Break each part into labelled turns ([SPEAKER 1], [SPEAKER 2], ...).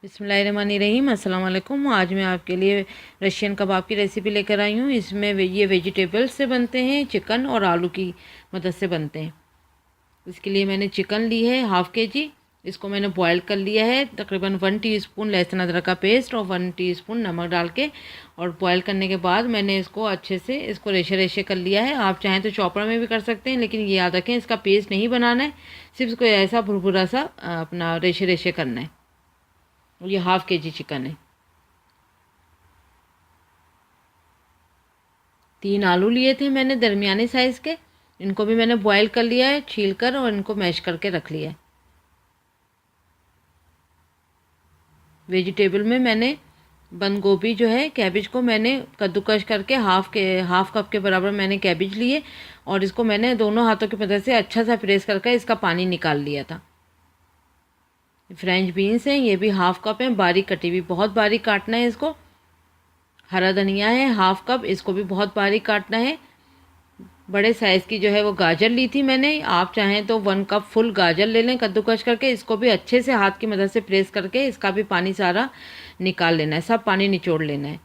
[SPEAKER 1] बिस्मिल्लाहिर्रहमानिर्रहीम। अस्सलाम वालेकुम। आज मैं आपके लिए रशियन कबाब की रेसिपी लेकर आई हूँ। इसमें ये वेजिटेबल्स से बनते हैं, चिकन और आलू की मदद से बनते हैं। इसके लिए मैंने चिकन ली है हाफ़ के जी। इसको मैंने बॉयल कर लिया है, तकरीबन 1 टीस्पून लहसुन अदरक का पेस्ट और 1 टीस्पून नमक डाल के। और बॉयल करने के बाद मैंने इसको अच्छे से रेशे रेशे कर लिया है। आप चाहें तो चॉपर में भी कर सकते हैं, लेकिन ये याद रखें इसका पेस्ट नहीं बनाना है, सिर्फ इसको ऐसा भुरभुरा सा अपना रेशे रेशे करना है। ये हाफ़ के जी चिकन है। 3 आलू लिए थे मैंने दरमियाने साइज़ के। इनको भी मैंने बॉयल कर लिया है छील कर, और इनको मैश करके रख लिया है। वेजिटेबल में मैंने बंद गोभी जो है, कैबेज को मैंने कद्दूकश करके हाफ कप के बराबर मैंने कैबेज लिए, और इसको मैंने दोनों हाथों की मदद से अच्छा सा प्रेस करके इसका पानी निकाल लिया था। फ्रेंच बीन्स हैं, ये भी हाफ़ कप हैं, बारीक कटी हुई, बहुत बारीक काटना है इसको। हरा धनिया है हाफ़ कप, इसको भी बहुत बारीक काटना है। बड़े साइज़ की जो है वो गाजर ली थी मैंने। आप चाहें तो 1 कप फुल गाजर ले लें कद्दूकस करके। इसको भी अच्छे से हाथ की मदद से प्रेस करके इसका भी पानी सारा निकाल लेना है, सब पानी निचोड़ लेना है।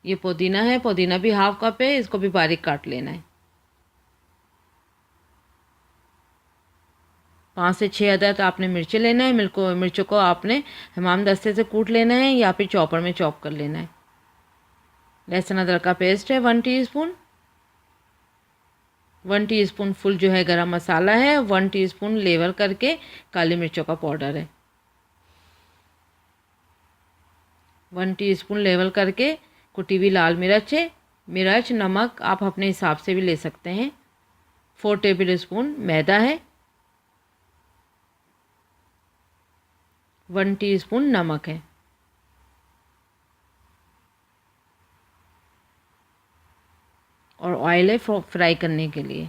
[SPEAKER 1] ये पुदीना है, पुदीना भी हाफ़ कप है, इसको भी बारीक काट लेना है। 5 से 6 अदद आपने मिर्चें लेना है। मिर्चों को आपने हमाम दस्ते से कूट लेना है या फिर चॉपर में चॉप कर लेना है। लहसुन अदरक का पेस्ट है 1 टीस्पून। 1 टीस्पून फुल जो है गरम मसाला है। 1 टीस्पून लेवर करके काली मिर्चों का पाउडर है। 1 टीस्पून लेवल करके कुटी हुई लाल मिर्च है। मिर्च नमक आप अपने हिसाब से भी ले सकते हैं। 4 टेबल स्पून मैदा है। 1 टीस्पून नमक है। और ऑयल है फ्राई करने के लिए।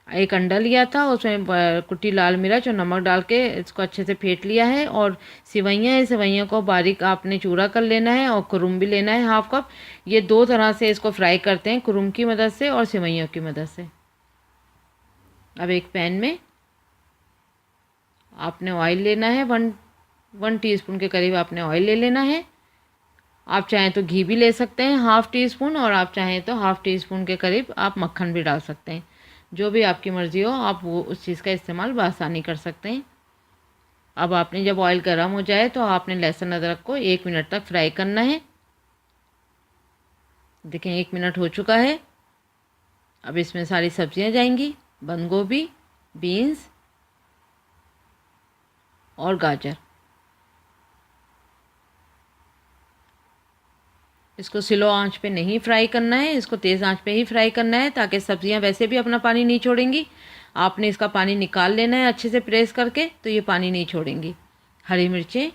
[SPEAKER 1] एक अंडा लिया था, उसमें कुटी लाल मिर्च और नमक डाल के इसको अच्छे से फेंट लिया है। और सिवैयाँ है, सिवैयों को बारीक आपने चूरा कर लेना है, और कुरुम भी लेना है हाफ़ कप। ये 2 तरह से इसको फ्राई करते हैं, कुरुम की मदद से और सिवैयों की मदद से। अब एक पैन में आपने ऑयल लेना है, वन टीस्पून के करीब आपने ऑयल ले लेना है। आप चाहें तो घी भी ले सकते हैं हाफ़ टीस्पून, और आप चाहें तो हाफ़ टीस्पून के करीब आप मक्खन भी डाल सकते हैं। जो भी आपकी मर्ज़ी हो, आप वो उस चीज़ का इस्तेमाल बआसानी कर सकते हैं। अब आपने जब ऑयल गर्म हो जाए तो आपने लहसुन अदरक को 1 मिनट तक फ्राई करना है। देखें 1 मिनट हो चुका है। अब इसमें सारी सब्जियां जाएंगी, बंद गोभी, बीन्स और गाजर। इसको स्लो आंच पे नहीं फ्राई करना है, इसको तेज़ आंच पे ही फ्राई करना है, ताकि सब्जियां वैसे भी अपना पानी नहीं छोड़ेंगी। आपने इसका पानी निकाल लेना है अच्छे से प्रेस करके, तो ये पानी नहीं छोड़ेंगी। हरी मिर्चें,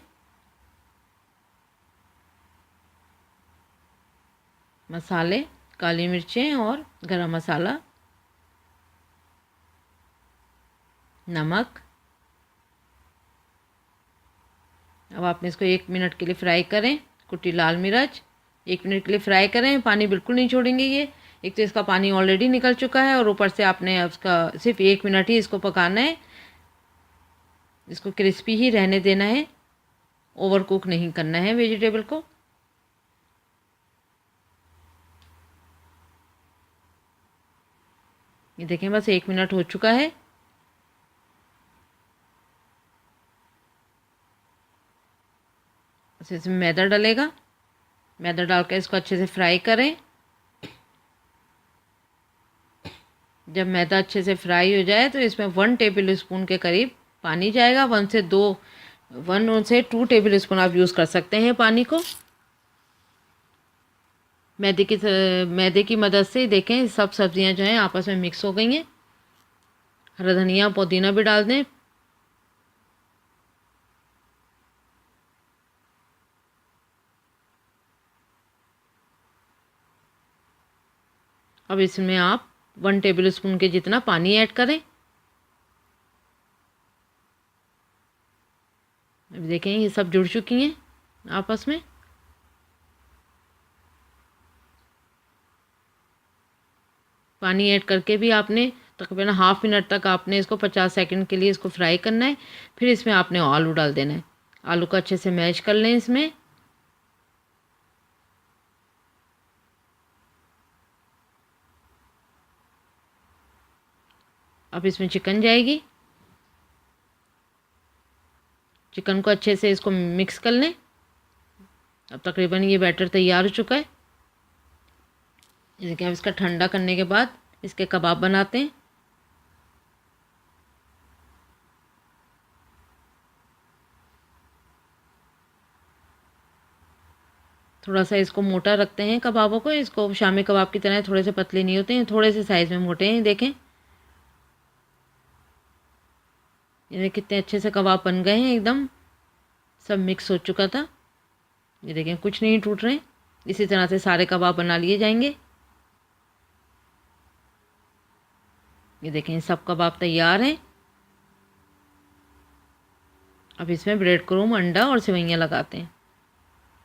[SPEAKER 1] मसाले, काली मिर्चें और गरम मसाला, नमक। अब आपने इसको 1 मिनट के लिए फ्राई करें। कुटी लाल मिर्च 1 मिनट के लिए फ्राई करें, पानी बिल्कुल नहीं छोड़ेंगे ये। एक तो इसका पानी ऑलरेडी निकल चुका है, और ऊपर से आपने उसका सिर्फ 1 मिनट ही इसको पकाना है। इसको क्रिस्पी ही रहने देना है, ओवर कुक नहीं करना है वेजिटेबल को। ये देखें बस 1 मिनट हो चुका है। इसमें मैदा डलेगा, मैदा डालकर इसको अच्छे से फ्राई करें। जब मैदा अच्छे से फ्राई हो जाए तो इसमें 1 टेबल स्पून के करीब पानी जाएगा। 1 से 2 टेबल स्पून आप यूज़ कर सकते हैं पानी को। मैदे की मदद से देखें सब सब्जियां जो हैं आपस में मिक्स हो गई हैं। हरा धनिया पुदीना भी डाल दें। अब इसमें आप 1 टेबल स्पून के जितना पानी ऐड करें। अब देखें ये सब जुड़ चुकी हैं आपस में। पानी ऐड करके भी आपने तकरीबन हाफ़ मिनट तक आपने इसको 50 सेकंड के लिए इसको फ्राई करना है। फिर इसमें आपने आलू डाल देना है। आलू को अच्छे से मैश कर लें इसमें। अब इसमें चिकन जाएगी। चिकन को अच्छे से इसको मिक्स कर लें। अब तकरीबन ये बैटर तैयार हो चुका है। जैसे कि अब इसका ठंडा करने के बाद इसके कबाब बनाते हैं। थोड़ा सा इसको मोटा रखते हैं कबाबों को। इसको शामी कबाब की तरह थोड़े से पतले नहीं होते हैं, थोड़े से साइज़ में मोटे हैं। देखें ये कितने अच्छे से कबाब बन गए हैं, एकदम सब मिक्स हो चुका था। ये देखें कुछ नहीं टूट रहे। इसी तरह से सारे कबाब बना लिए जाएंगे। ये देखें सब कबाब तैयार हैं। अब इसमें ब्रेड क्रूम, अंडा और सेवइयाँ लगाते हैं।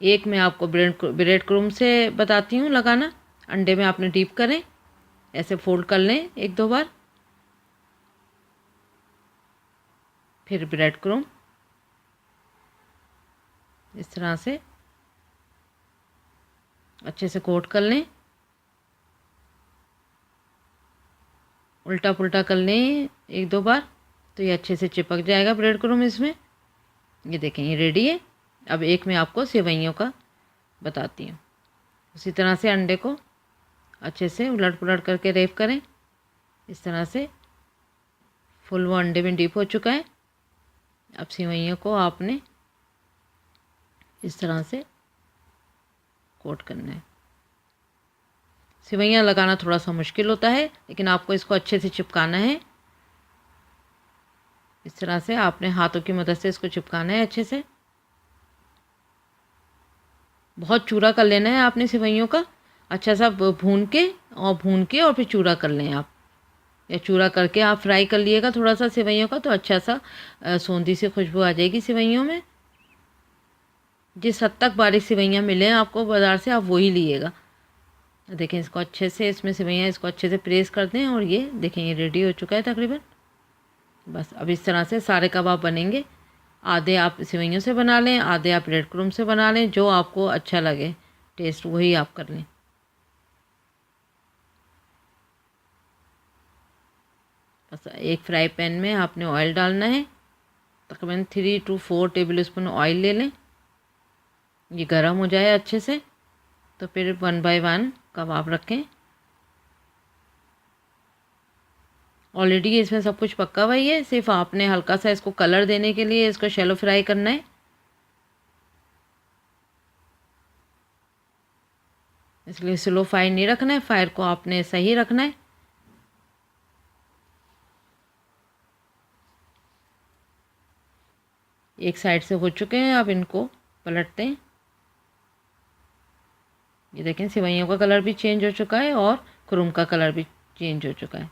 [SPEAKER 1] एक मैं आपको ब्रेड क्रूम से बताती हूँ लगाना। अंडे में आपने डीप करें, ऐसे फोल्ड कर लें 1-2 बार, फिर ब्रेड क्रूम इस तरह से अच्छे से कोट कर लें। उल्टा पुल्टा कर लें 1-2 बार तो ये अच्छे से चिपक जाएगा ब्रेड क्रूम इसमें। ये देखें ये रेडी है। अब एक मैं आपको सेवइयों का बताती हूँ। उसी तरह से अंडे को अच्छे से उलट पुलट करके रैप करें। इस तरह से फुल वो अंडे में डीप हो चुका है। अब सेवइयों को आपने इस तरह से कोट करना है। सेवइयाँ लगाना थोड़ा सा मुश्किल होता है, लेकिन आपको इसको अच्छे से चिपकाना है। इस तरह से आपने हाथों की मदद से इसको चिपकाना है अच्छे से। बहुत चूरा कर लेना है आपने सेवइयों का, अच्छा सा भून के और फिर चूरा कर लें आप। या चूरा करके आप फ्राई कर लिएगा थोड़ा सा सेवइयों का, तो अच्छा सा सौंधी सी खुशबू आ जाएगी सेवइयों में। जिस हद तक बारीक सेवइयाँ मिले आपको बाज़ार से, आप वही लीजिएगा। देखें इसको अच्छे से, इसमें सेवइयाँ इसको अच्छे से प्रेस कर दें और ये देखें ये रेडी हो चुका है तकरीबन। बस अब इस तरह से सारे कबाब बनेंगे। आधे आप सेवइयों से बना लें, आधे आप ब्रेड क्रूम से बना लें, जो आपको अच्छा लगे टेस्ट वही आप कर लें। बस एक फ्राई पैन में आपने ऑयल डालना है। तकरीबन 3 to 4 टेबल स्पून ऑयल ले लें। ये गर्म हो जाए अच्छे से तो फिर 1 by 1 कबाब रखें। ऑलरेडी इसमें सब कुछ पक्का हुआ ही है, सिर्फ आपने हल्का सा इसको कलर देने के लिए इसको शैलो फ्राई करना है। इसलिए स्लो फायर नहीं रखना है, फायर को आपने सही रखना है। एक साइड से हो चुके हैं, अब इनको पलटते हैं। ये देखें सेवइयों का कलर भी चेंज हो चुका है और क्रूम का कलर भी चेंज हो चुका है।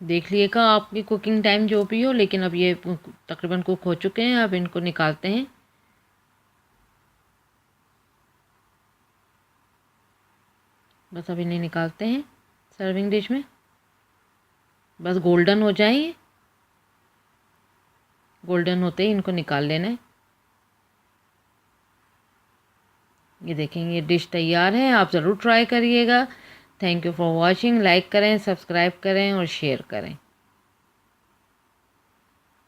[SPEAKER 1] देख लिएगा आपकी कुकिंग टाइम जो भी हो, लेकिन अब ये तकरीबन कुक हो चुके हैं। अब इनको निकालते हैं। बस अब इन्हें निकालते हैं सर्विंग डिश में। बस गोल्डन हो जाए, गोल्डन होते ही इनको निकाल लेना है। ये देखेंगे ये डिश तैयार है, आप ज़रूर ट्राई करिएगा। Thank you for watching. Like करें, सब्सक्राइब करें और शेयर करें।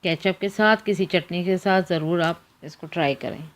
[SPEAKER 1] केचप के साथ, किसी चटनी के साथ ज़रूर आप इसको ट्राई करें।